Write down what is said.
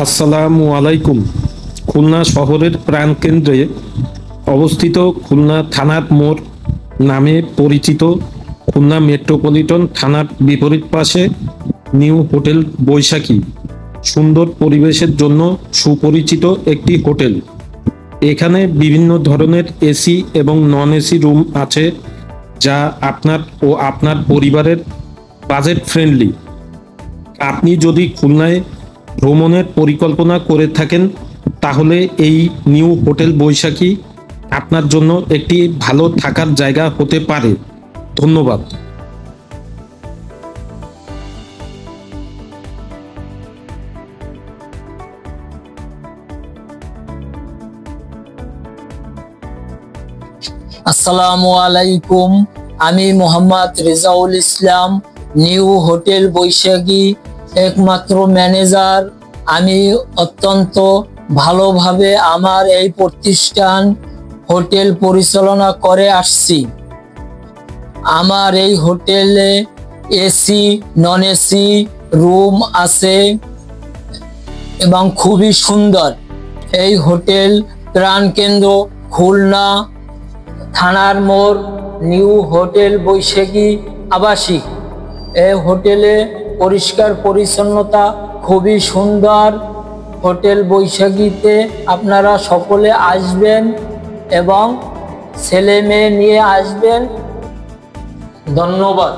আসসালামু আলাইকুম। খুলনা শহরের প্রাণকেন্দ্রে অবস্থিত খুলনা থানার মোড় নামে পরিচিত খুলনা মেট্রোপলিটন থানার বিপরীত পাশে নিউ হোটেল বৈশাখী সুন্দর পরিবেশের জন্য সুপরিচিত একটি হোটেল। এখানে বিভিন্ন ধরনের এসি এবং নন এসি রুম আছে, যা আপনার ও আপনার পরিবারের বাজেট ফ্রেন্ডলি। আপনি যদি খুলনায় ভ্রমণের পরিকল্পনা করে থাকেন, তাহলে এই নিউ হোটেল বৈশাখী আপনার জন্য একটি ভালো থাকার জায়গা হতে পারে। ধন্যবাদ। আসসালামু আলাইকুম। আমি মোহাম্মদ রেজাউল ইসলাম, নিউ হোটেল বৈশাখী একমাত্র ম্যানেজার। আমি অত্যন্ত ভালোভাবে আমার এই প্রতিষ্ঠান হোটেল পরিচালনা করে আসছি। আমার এই হোটেলে এসি নন এসি রুম আছে এবং খুবই সুন্দর। এই হোটেল প্রাণকেন্দ্র খুলনা থানার মোড় নিউ হোটেল বৈশাখী আবাসিক। এই হোটেলে পরিষ্কার পরিচ্ছন্নতা খুবই সুন্দর। হোটেল বৈশাখীতে আপনারা সকলে আসবেন এবং ছেলে মেয়ে নিয়ে আসবেন। ধন্যবাদ।